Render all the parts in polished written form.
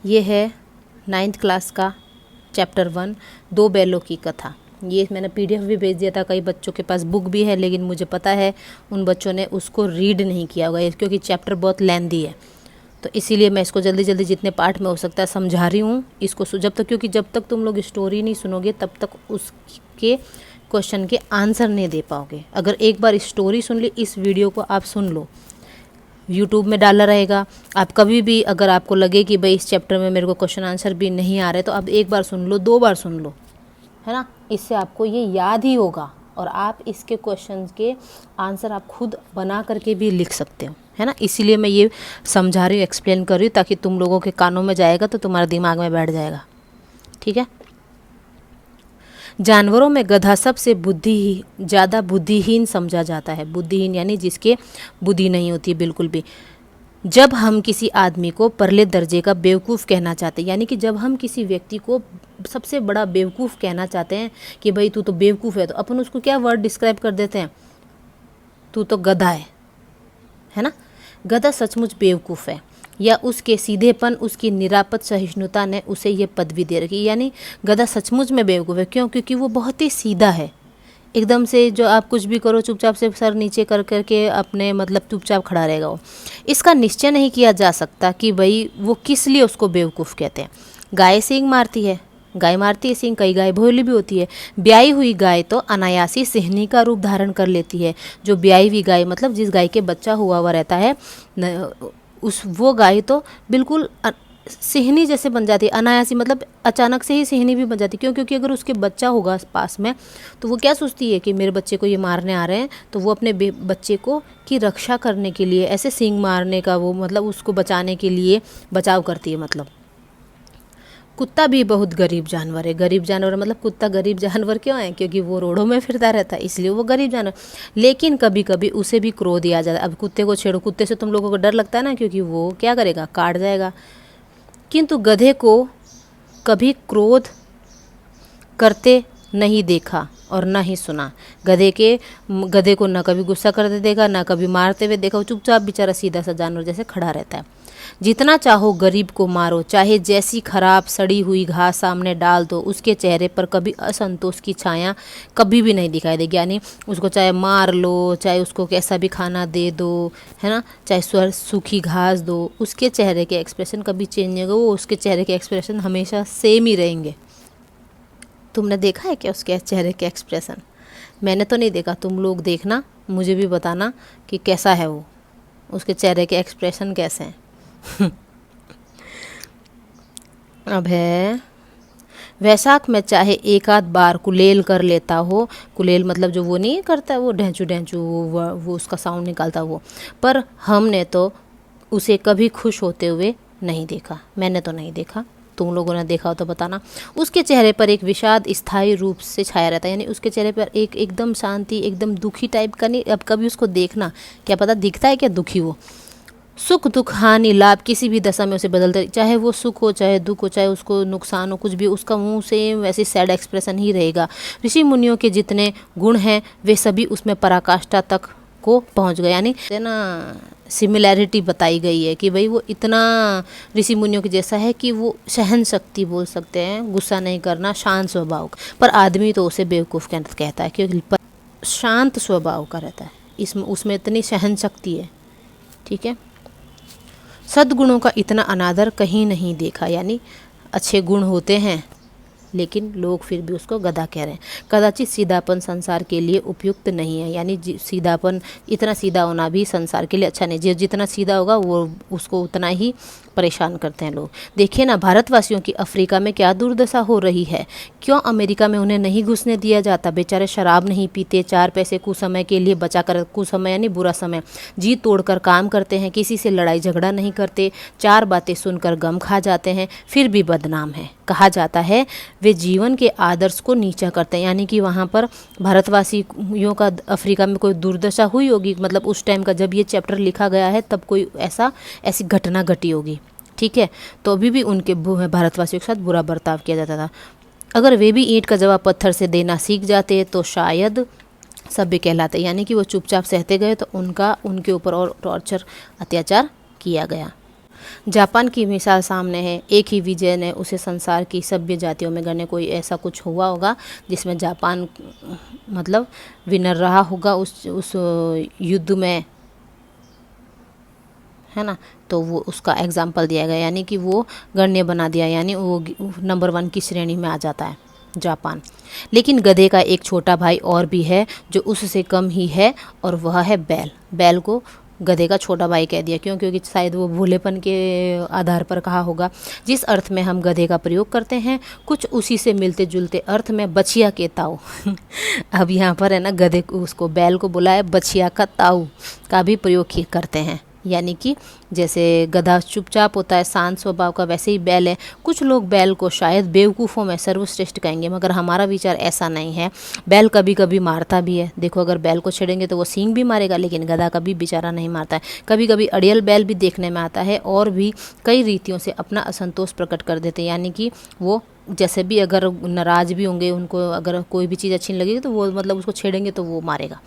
ये है 9th class का चैप्टर 1 दो बैलों की कथा। ये मैंने PDF भी भेज दिया था, कई बच्चों के पास बुक भी है, लेकिन मुझे पता है उन बच्चों ने उसको रीड नहीं किया होगा क्योंकि चैप्टर बहुत लेंथी है। तो इसीलिए मैं इसको जल्दी जल्दी जितने पार्ट में हो सकता है समझा रही हूँ इसको जब तक, क्योंकि जब तक तुम लोग स्टोरी नहीं सुनोगे तब तक उसके क्वेश्चन के आंसर नहीं दे पाओगे। अगर एक बार स्टोरी सुन ली, इस वीडियो को आप सुन लो, यूट्यूब में डाला रहेगा, आप कभी भी अगर आपको लगे कि भाई इस चैप्टर में मेरे को क्वेश्चन आंसर भी नहीं आ रहे तो आप एक बार सुन लो, 2 बार सुन लो, है ना। इससे आपको ये याद ही होगा और आप इसके क्वेश्चन के आंसर आप खुद बना करके भी लिख सकते हो, है ना। इसीलिए मैं ये समझा रही हूँ, एक्सप्लेन कर रही हूँ, ताकि तुम लोगों के कानों में जाएगा तो तुम्हारे दिमाग में बैठ जाएगा, ठीक है। जानवरों में गधा सबसे ज़्यादा बुद्धिहीन समझा जाता है। बुद्धिहीन यानी जिसके बुद्धि नहीं होती बिल्कुल भी। जब हम किसी आदमी को परले दर्जे का बेवकूफ़ कहना चाहते हैं, यानी कि जब हम किसी व्यक्ति को सबसे बड़ा बेवकूफ़ कहना चाहते हैं कि भाई तू तो बेवकूफ़ है, तो अपन उसको क्या वर्ड डिस्क्राइब कर देते हैं, तू तो गधा है ना। गधा सचमुच बेवकूफ़ है या उसके सीधेपन, उसकी निरापद सहिष्णुता ने उसे ये पदवी दे रखी। यानी गधा सचमुच में बेवकूफ़ है, क्यों? क्योंकि वो बहुत ही सीधा है, एकदम से जो आप कुछ भी करो चुपचाप से सर नीचे कर करके अपने मतलब चुपचाप खड़ा रहेगा वो। इसका निश्चय नहीं किया जा सकता कि भाई वो किस लिए उसको बेवकूफ़ कहते हैं। गाय सींग मारती है, गाय मारती है सींग, कई गाय भोली भी होती है। ब्याई हुई गाय तो अनायासी सिहनी का रूप धारण कर लेती है। जो ब्याई हुई गाय मतलब जिस गाय के बच्चा हुआ हुआ रहता है वो गाय तो बिल्कुल सिहनी जैसे बन जाती है। अनायासी मतलब अचानक से ही सिहनी भी बन जाती है। क्यों? क्योंकि अगर उसके बच्चा होगा पास में तो वो क्या सोचती है कि मेरे बच्चे को ये मारने आ रहे हैं, तो वो अपने बच्चे को की रक्षा करने के लिए ऐसे सींग मारने का वो मतलब उसको बचाने के लिए बचाव करती है। मतलब कुत्ता भी बहुत गरीब जानवर है। गरीब जानवर मतलब कुत्ता गरीब जानवर क्यों है? क्योंकि वो रोडों में फिरता रहता है, इसलिए वो गरीब जानवर। लेकिन कभी कभी उसे भी क्रोध आ जाता है। अब कुत्ते को छेड़ो, कुत्ते से तुम लोगों को डर लगता है ना, क्योंकि वो क्या करेगा, काट जाएगा। किंतु गधे को कभी क्रोध करते नहीं देखा और ना ही सुना। गधे को ना कभी गुस्सा करते देखा, ना कभी मारते हुए देखा। वो चुपचाप बेचारा सीधा सा जानवर जैसे खड़ा रहता है। जितना चाहो गरीब को मारो, चाहे जैसी खराब सड़ी हुई घास सामने डाल दो, उसके चेहरे पर कभी असंतोष की छाया कभी भी नहीं दिखाई देगी। यानी उसको चाहे मार लो, चाहे उसको कैसा भी खाना दे दो, है ना, चाहे सूखी घास दो, उसके चेहरे के एक्सप्रेशन कभी चेंज नहीं होगा। वो उसके चेहरे के एक्सप्रेशन हमेशा सेम ही रहेंगे। तुमने देखा है क्या उसके चेहरे के एक्सप्रेशन? मैंने तो नहीं देखा, तुम लोग देखना, मुझे भी बताना कि कैसा है वो, उसके चेहरे के एक्सप्रेशन कैसे हैं। अब है वैशाख में चाहे एक आध बार कुलेल कर लेता हो। कुलेल मतलब जो वो नहीं करता वो ढेंचू ढेंचू वो उसका साउंड निकालता वो, पर हमने तो उसे कभी खुश होते हुए नहीं देखा। मैंने तो नहीं देखा, तुम लोगों ने देखा हो तो बताना। उसके चेहरे पर एक विषाद स्थायी रूप से छाया रहता है। यानी उसके चेहरे पर एक एकदम शांति, एकदम दुखी टाइप का नहीं। अब कभी उसको देखना, क्या पता दिखता है क्या दुखी वो। सुख दुख हानि लाभ किसी भी दशा में उसे बदलते, चाहे वो सुख हो चाहे दुख हो, चाहे उसको नुकसान हो, कुछ भी, उसका मुंह से वैसे सैड एक्सप्रेशन ही रहेगा। ऋषि मुनियों के जितने गुण हैं वे सभी उसमें पराकाष्ठा तक को पहुंच गए। यानी ना सिमिलैरिटी बताई गई है कि भाई वो इतना ऋषि मुनियों के जैसा है कि वो सहन शक्ति बोल सकते हैं, गुस्सा नहीं करना, शांत स्वभाव। पर आदमी तो उसे बेवकूफ़ कहता है क्योंकि शांत स्वभाव का रहता है, इसमें उसमें इतनी सहन शक्ति है, ठीक है। सद्गुणों का इतना अनादर कहीं नहीं देखा। यानी अच्छे गुण होते हैं लेकिन लोग फिर भी उसको गधा कह रहे हैं। कदाचित सीधापन संसार के लिए उपयुक्त नहीं है। यानी सीधापन, इतना सीधा होना भी संसार के लिए अच्छा नहीं। जितना सीधा होगा वो उसको उतना ही परेशान करते हैं लोग। देखिए ना भारतवासियों की अफ्रीका में क्या दुर्दशा हो रही है। क्यों अमेरिका में उन्हें नहीं घुसने दिया जाता? बेचारे शराब नहीं पीते, 4 पैसे कुछ समय के लिए बचा कर, कुछ समय यानी बुरा समय, जी तोड़कर काम करते हैं, किसी से लड़ाई झगड़ा नहीं करते, 4 बातें सुनकर गम खा जाते हैं, फिर भी बदनाम है। कहा जाता है वे जीवन के आदर्श को नीचा करते हैं। यानी कि वहाँ पर भारतवासियों का अफ्रीका में कोई दुर्दशा हुई होगी, मतलब उस टाइम का जब ये चैप्टर लिखा गया है तब कोई ऐसी घटना घटी होगी, ठीक है। तो अभी भी उनके भारतवासियों के साथ बुरा बर्ताव किया जाता था। अगर वे भी ईंट का जवाब पत्थर से देना सीख जाते तो शायद सभ्य कहलाते। यानी कि वो चुपचाप सहते गए तो उनके ऊपर और टॉर्चर, अत्याचार किया गया। जापान की मिसाल सामने है, एक ही विजय ने उसे संसार की सभ्य जातियों में गणे। कोई ऐसा कुछ हुआ होगा जिसमें जापान मतलब विनर रहा होगा उस युद्ध में, है ना। तो वो उसका एग्जाम्पल दिया गया, यानी कि वो गण्य बना दिया, यानी वो नंबर 1 की श्रेणी में आ जाता है जापान। लेकिन गधे का एक छोटा भाई और भी है जो उससे कम ही है, और वह है बैल। बैल को गधे का छोटा भाई कह दिया, क्यों? क्योंकि शायद वो भोलेपन के आधार पर कहा होगा। जिस अर्थ में हम गधे का प्रयोग करते हैं कुछ उसी से मिलते जुलते अर्थ में बछिया के ताऊ अब यहाँ पर है ना, गधे को उसको बैल को बोला है बछिया का ताऊ का भी प्रयोग करते हैं, यानी कि जैसे गधा चुपचाप होता है, शांत स्वभाव का, वैसे ही बैल है। कुछ लोग बैल को शायद बेवकूफ़ों में सर्वश्रेष्ठ कहेंगे, मगर हमारा विचार ऐसा नहीं है। बैल कभी कभी मारता भी है। देखो, अगर बैल को छेड़ेंगे तो वो सींग भी मारेगा, लेकिन गधा कभी बेचारा नहीं मारता है। कभी कभी अड़ियल बैल भी देखने में आता है, और भी कई रीतियों से अपना असंतोष प्रकट कर देते हैं, यानी कि वो जैसे भी अगर नाराज़ भी होंगे, उनको अगर कोई भी चीज़ अच्छी नहीं लगेगी तो वो मतलब उसको छेड़ेंगे तो वो मारेगा।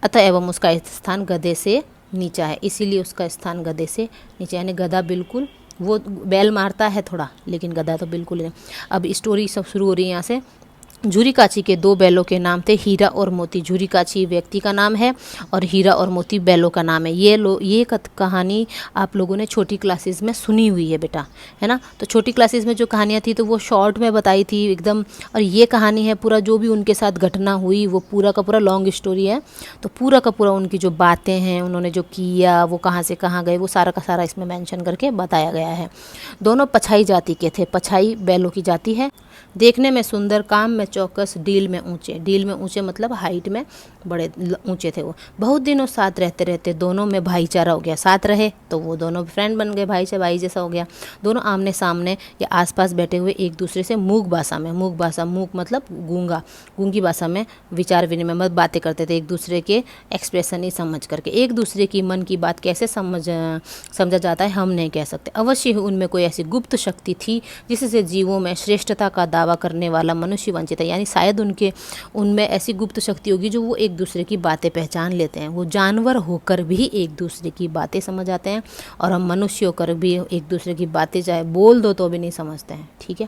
अतः एवं उसका स्थान गधे से नीचा है, इसीलिए उसका स्थान गधे से नीचे, यानी गधा बिल्कुल, वो बैल मारता है थोड़ा, लेकिन गधा तो बिल्कुल नहीं। अब स्टोरी सब शुरू हो रही है यहाँ से। झूरीकाची के 2 बैलों के नाम थे, हीरा और मोती। झूरीकाची व्यक्ति का नाम है और हीरा और मोती बैलों का नाम है। ये कहानी आप लोगों ने छोटी क्लासेस में सुनी हुई है बेटा, है ना। तो छोटी क्लासेस में जो कहानियाँ थी तो वो शॉर्ट में बताई थी एकदम, और ये कहानी है पूरा जो भी उनके साथ घटना हुई वो पूरा का पूरा लॉन्ग स्टोरी है। तो पूरा का पूरा उनकी जो बातें हैं, उन्होंने जो किया, वो कहाँ से कहाँ गए, वो सारा का सारा इसमें मेंशन करके बताया गया है। दोनों पछाई जाति के थे। पछाई बैलों की जाति है, देखने में सुंदर, काम में चौकस, डील में ऊंचे। डील में ऊंचे मतलब हाइट में बड़े ऊंचे थे वो। बहुत दिनों साथ रहते रहते दोनों में भाईचारा हो गया। साथ रहे तो वो दोनों फ्रेंड बन गए, भाई से भाई जैसा हो गया। दोनों आमने सामने या आसपास बैठे हुए एक दूसरे से मूक भाषा में, मूक भाषा, मूक मतलब गूंगा, गूंगी भाषा में विचार विनिमय में बातें करते थे, एक दूसरे के एक्सप्रेशन ही समझ करके। एक दूसरे की मन की बात कैसे समझा जाता है हम नहीं कह सकते। अवश्य ही उनमें कोई ऐसी गुप्त शक्ति थी जिससे जीवों में श्रेष्ठता का दावा करने वाला मनुष्य वंचित है, यानी शायद उनमें ऐसी गुप्त शक्ति होगी जो वो एक दूसरे की बातें पहचान लेते हैं। वो जानवर होकर भी एक दूसरे की बातें समझ आते हैं, और हम मनुष्य होकर भी एक दूसरे की बातें चाहे बोल दो तो भी नहीं समझते हैं, ठीक है।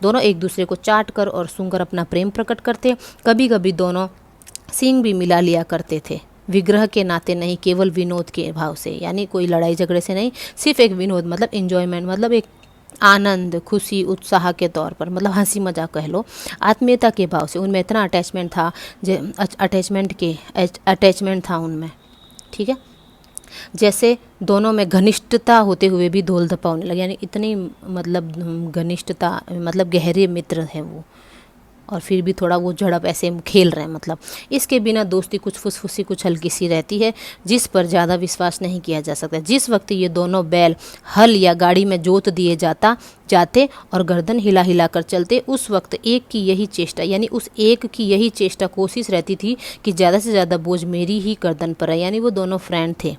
दोनों एक दूसरे को चाट कर और सूंघकर अपना प्रेम प्रकट करते। कभी कभी दोनों सींग भी मिला लिया करते थे, विग्रह के नाते नहीं, केवल विनोद के भाव से, यानी कोई लड़ाई झगड़े से नहीं, सिर्फ एक विनोद मतलब एंजॉयमेंट, मतलब एक आनंद, खुशी, उत्साह के तौर पर, मतलब हंसी मजाक कह लो, आत्मीयता के भाव से। उनमें इतना अटैचमेंट था, अटैचमेंट था उनमें, ठीक है। जैसे दोनों में घनिष्ठता होते हुए भी धोल धप्पा होने लगे, यानी इतनी मतलब घनिष्ठता, मतलब गहरे मित्र हैं वो, और फिर भी थोड़ा वो झड़प ऐसे खेल रहे हैं। मतलब इसके बिना दोस्ती कुछ फुसफुसी, कुछ हल्की सी रहती है, जिस पर ज़्यादा विश्वास नहीं किया जा सकता। जिस वक्त ये दोनों बैल हल या गाड़ी में जोत दिए जाते और गर्दन हिला हिला कर चलते, उस वक्त एक की यही चेष्टा, यानी उस एक की यही चेष्टा, कोशिश रहती थी कि ज़्यादा से ज़्यादा बोझ मेरी ही गर्दन पर है। यानी वो दोनों फ्रेंड थे,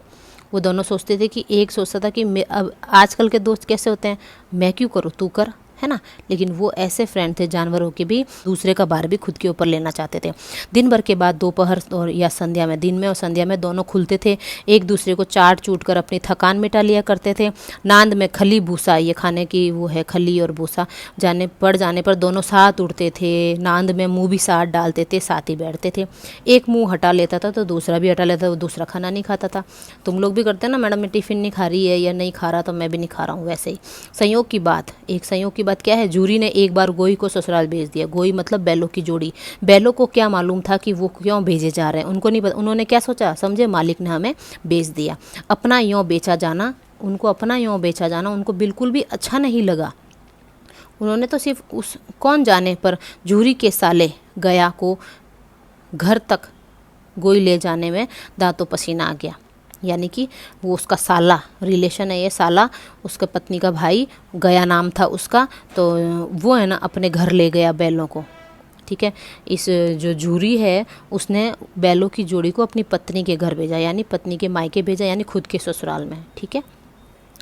वो दोनों सोचते थे कि एक सोचता था कि अब आजकल के दोस्त कैसे होते हैं, मैं क्यों करूँ, तू कर, है ना। लेकिन वो ऐसे फ्रेंड थे, जानवरों के भी दूसरे का भार भी खुद के ऊपर लेना चाहते थे। दिन भर के बाद दोपहर और या संध्या में, दिन में और संध्या में दोनों खुलते थे, एक दूसरे को चाट चूट कर अपनी थकान मिटा लिया करते थे। नांद में खली भूसा, ये खाने की वो है, खली और भूसा जाने पर दोनों साथ उड़ते थे। नांद में मुँह भी साथ डालते थे, साथ ही बैठते थे। एक मुँह हटा लेता था तो दूसरा भी हटा लेता था, दूसरा खाना नहीं खाता था। तुम लोग भी करते हैं ना, मैडम मैं टिफ़िन नहीं खा रही है या नहीं खा रहा तो मैं भी नहीं खा रहा हूँ, वैसे ही। संयोग की बात क्या है, जूरी ने एक बार गोई को ससुराल भेज दिया। गोई मतलब बैलों की जोड़ी। बैलों को क्या मालूम था कि वो क्यों भेजे जा रहे हैं, उनको नहीं पता। उन्होंने क्या सोचा, समझे, मालिक ने हमें भेज दिया। अपना यों बेचा जाना उनको बिल्कुल भी अच्छा नहीं लगा। उन्होंने तो सिर्फ उस कौन जाने पर जूरी के साले गया को घर तक गोई ले जाने में दांतों पसीना आ गया। यानी कि वो उसका साला, रिलेशन है ये, साला उसके पत्नी का भाई, गया नाम था उसका, तो वो है ना अपने घर ले गया बैलों को, ठीक है। इस जो जूरी है उसने बैलों की जोड़ी को अपनी पत्नी के घर भेजा, यानी पत्नी के मायके भेजा, यानी खुद के ससुराल में, ठीक है।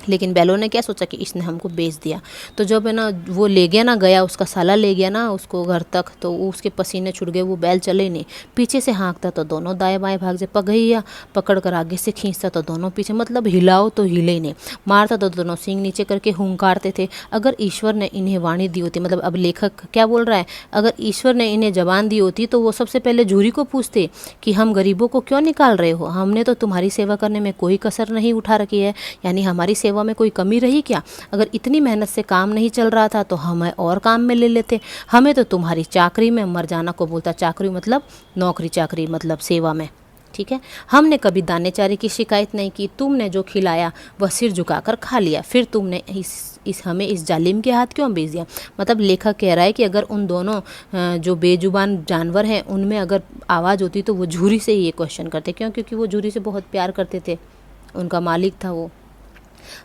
लेकिन बैलों ने क्या सोचा कि इसने हमको बेच दिया। तो जब है ना वो ले गया ना, गया उसका साला ले गया ना उसको घर तक, तो उसके पसीने छूट गए, वो बैल चले नहीं। पीछे से हाँकता तो दोनों दाएं बाएं भाग जाए, पगहिया पकड़ कर आगे से खींचता तो दोनों पीछे, मतलब हिलाओ तो हिले नहीं, मारता तो दोनों सींग नीचे करके हुंकारते थे। अगर ईश्वर ने इन्हें वाणी दी होती, मतलब अब लेखक क्या बोल रहा है, अगर ईश्वर ने इन्हें जबान दी होती तो वो सबसे पहले झूरी को पूछते कि हम गरीबों को क्यों निकाल रहे हो, हमने तो तुम्हारी सेवा करने में कोई कसर नहीं उठा रखी है, यानी हमारी सेवा में कोई कमी रही क्या? अगर इतनी मेहनत से काम नहीं चल रहा था तो हमें और काम में ले लेते, हमें तो तुम्हारी चाकरी में मर जाना को बोलता। चाकरी मतलब नौकरी, चाकरी मतलब सेवा में, ठीक है। हमने कभी दाने चारे की शिकायत नहीं की, तुमने जो खिलाया वह सिर झुकाकर खा लिया, फिर तुमने हमें इस जालिम के हाथ क्यों भेज दिया। मतलब लेखक कह रहा है कि अगर उन दोनों जो बेजुबान जानवर हैं उनमें अगर आवाज़ होती तो वो झूरी से ही ये क्वेश्चन करते, क्यों? क्योंकि वो झूरी से बहुत प्यार करते थे, उनका मालिक था वो।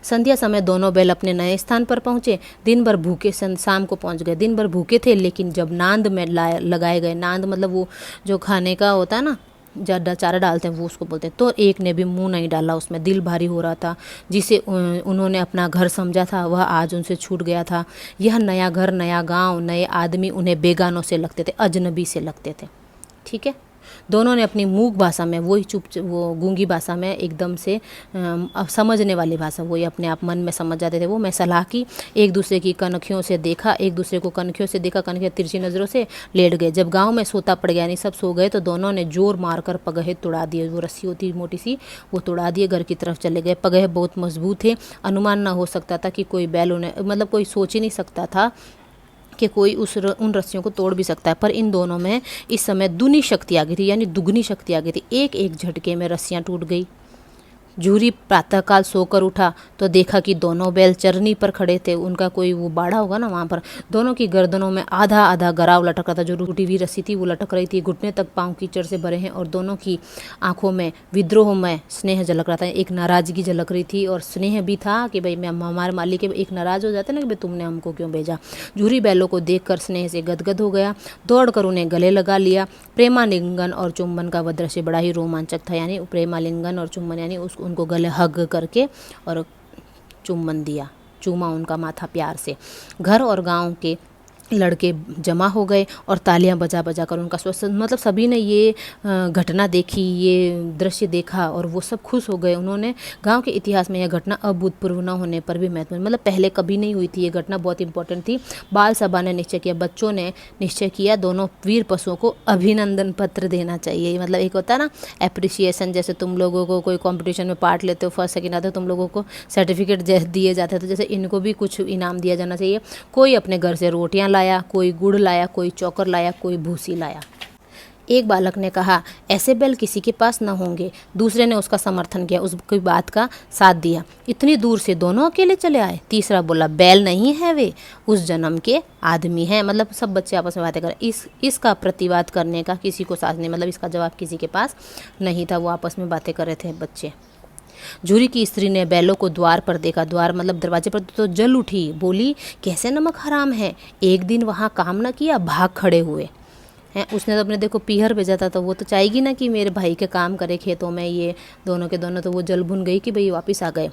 संध्या समय दोनों बैल अपने नए स्थान पर पहुंचे। दिन भर भूखे, शाम को पहुंच गए। दिन भर भूखे थे, लेकिन जब नांद में लगाए गए, नांद मतलब वो जो खाने का होता है ना, जब चारा डालते हैं वो उसको बोलते हैं, तो एक ने भी मुंह नहीं डाला उसमें। दिल भारी हो रहा था, जिसे उन्होंने अपना घर समझा था वह आज उनसे छूट गया था। यह नया घर, नया गांव, नए आदमी उन्हें बेगानों से लगते थे, अजनबी से लगते थे, ठीक है। दोनों ने अपनी मूक भाषा में, वही वो गूंगी भाषा में, एकदम से समझने वाली भाषा, वही अपने आप मन में समझ जाते थे वो, मैं सलाह की। एक दूसरे की कनखियों से देखा, एक दूसरे को कनखियों से देखा, कनखियाँ तिरछी नज़रों से लेट गए। जब गांव में सोता पड़ गया, यानी सब सो गए, तो दोनों ने जोर मारकर पगहे तुड़ा दिए। वो रस्सी होती मोटी सी, वो तुड़ा दिए, घर की तरफ चले गए। पगहे बहुत मजबूत थे, अनुमान ना हो सकता था कि कोई बैल उन्हें, मतलब कोई सोच ही नहीं सकता था कि कोई उन रस्सियों को तोड़ भी सकता है। पर इन दोनों में इस समय दुनी शक्ति आ गई थी, यानी दुगनी शक्ति आ गई थी। एक एक झटके में रस्सियाँ टूट गई। झूरी प्रातःकाल सोकर उठा तो देखा कि दोनों बैल चरनी पर खड़े थे। उनका कोई वो बाड़ा होगा ना, वहाँ पर दोनों की गर्दनों में आधा आधा गराव लटक रहा था। जो टूटी हुई रस्सी थी वो लटक रही थी, घुटने तक पाँव कीचड़ से भरे हैं, और दोनों की आंखों में विद्रोह में स्नेह झलक रहा था। एक नाराजगी झलक रही थी और स्नेह भी था कि भाई मैं, हमारे मालिक के एक नाराज हो जाते ना कि भाई तुमने हमको क्यों भेजा। झूरी बैलों को देखकर स्नेह से गदगद हो गया, दौड़कर उन्हें गले लगा लिया। प्रेमालिंगन और चुंबन का वह दृश्य बड़ा ही रोमांचक था, यानी प्रेमालिंगन और चुंबन, यानी उनको गले हग करके और चुम्बन दिया, चूमा उनका माथा प्यार से। घर और गांव के लड़के जमा हो गए और तालियां बजा बजा कर उनका स्वागत, मतलब सभी ने ये घटना देखी, ये दृश्य देखा और वो सब खुश हो गए। उन्होंने गांव के इतिहास में यह घटना अभूतपूर्व न होने पर भी महत्वपूर्ण, मतलब पहले कभी नहीं हुई थी ये घटना, बहुत इंपॉर्टेंट थी। बाल सभा ने निश्चय किया, बच्चों ने निश्चय किया, दोनों वीर पशुओं को अभिनंदन पत्र देना चाहिए। मतलब एक होता है ना एप्रिसिएशन, जैसे तुम लोगों को कोई कॉम्पिटिशन में पार्ट लेते हो, फर्स्ट सेकंड आते हो, तुम लोगों को सर्टिफिकेट दिए जाते हैं, तो जैसे इनको भी कुछ इनाम दिया जाना चाहिए। कोई अपने घर से रोटियां लाया, कोई गुड़ लाया, कोई चौकर लाया, कोई भूसी लाया। एक बालक ने कहा ऐसे बैल किसी के पास न होंगे। दूसरे ने उसका समर्थन किया, उसकी बात का साथ दिया। इतनी दूर से दोनों अकेले चले आए। तीसरा बोला बैल नहीं है, वे उस जन्म के आदमी हैं। मतलब सब बच्चे आपस में बातें कर, इसका प्रतिवाद करने का किसी को साथ नहीं, मतलब इसका जवाब किसी के पास नहीं था। वो आपस में बातें कर रहे थे बच्चे। झूरी की स्त्री ने बैलों को द्वार पर देखा, द्वार मतलब दरवाजे पर, तो जल उठी, बोली कैसे नमक हराम है, एक दिन वहाँ काम न किया, भाग खड़े हुए हैं। उसने तो अपने देखो पीहर भेजा था, तो वो तो चाहेगी ना कि मेरे भाई के काम करे खेतों में, ये दोनों के दोनों, तो वो जल भुन गई कि भाई वापस आ गए।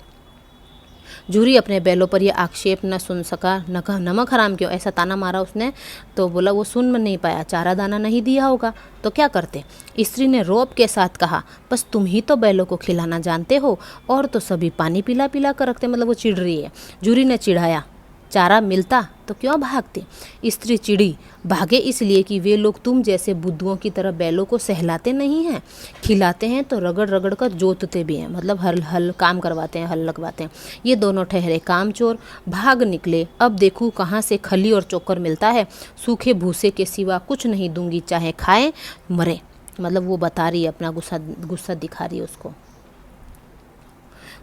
झूरी अपने बैलों पर यह आक्षेप न सुन सका, न कहा नमक हराम क्यों, ऐसा ताना मारा उसने, तो बोला वो सुन नहीं पाया, चारा दाना नहीं दिया होगा तो क्या करते। स्त्री ने रौब के साथ कहा बस तुम ही तो बैलों को खिलाना जानते हो, और तो सभी पानी पिला पिला कर रखते, मतलब वो चिढ़ रही है। झूरी ने चिढ़ाया चारा मिलता तो क्यों भागते। स्त्री चिड़ी, भागे इसलिए कि वे लोग तुम जैसे बुद्धुओं की तरह बैलों को सहलाते नहीं हैं, खिलाते हैं तो रगड़ रगड़ कर जोतते भी हैं, मतलब हल काम करवाते हैं, हल लगवाते हैं। ये दोनों ठहरे कामचोर, भाग निकले। अब देखूँ कहाँ से खली और चोकर मिलता है, सूखे भूसे के सिवा कुछ नहीं दूंगी, चाहे खाए मरे। मतलब वो बता रही है, अपना गुस्सा दिखा रही है उसको।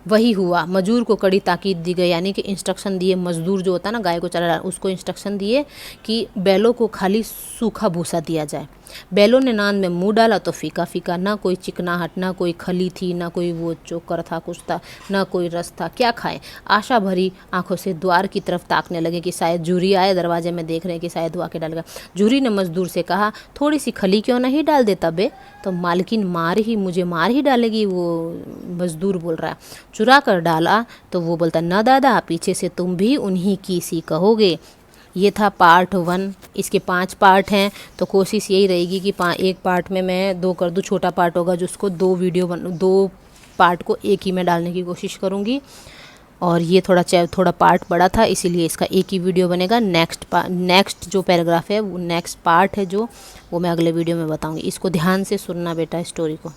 वही हुआ, मजदूर को कड़ी ताकीद दी गई, यानी कि इंस्ट्रक्शन दिए। मजदूर जो होता है ना गाय को चरा, उसको इंस्ट्रक्शन दिए कि बैलों को खाली सूखा भूसा दिया जाए। बैलों ने नांद में मुंह डाला तो फीका फीका, ना कोई चिकनाहट, ना कोई खली थी, ना कोई वो चोकर था कुछ था, ना कोई रस था, क्या खाएं। आशा भरी आंखों से द्वार की तरफ ताकने लगे कि शायद जूरी आए, दरवाजे में देख रहे हैं कि शायद वो आके डालेगा। जूरी ने मजदूर से कहा, थोड़ी सी खली क्यों नहीं डाल देता बे। तो मालकिन मुझे मार ही डालेगी, वो मजदूर बोल रहा है। चुरा कर डाला तो वो बोलता, न दादा, पीछे से तुम भी उन्हीं की सी कहोगे। ये था पार्ट 1। इसके 5 पार्ट हैं, तो कोशिश यही रहेगी कि एक पार्ट में मैं 2 कर दूँ, छोटा पार्ट होगा जिसको 2 पार्ट को एक ही में डालने की कोशिश करूँगी। और ये थोड़ा पार्ट बड़ा था, इसीलिए इसका एक ही वीडियो बनेगा। नेक्स्ट जो पैराग्राफ है, वो नेक्स्ट पार्ट है जो, वो मैं अगले वीडियो में बताऊँगी। इसको ध्यान से सुनना बेटा, स्टोरी को।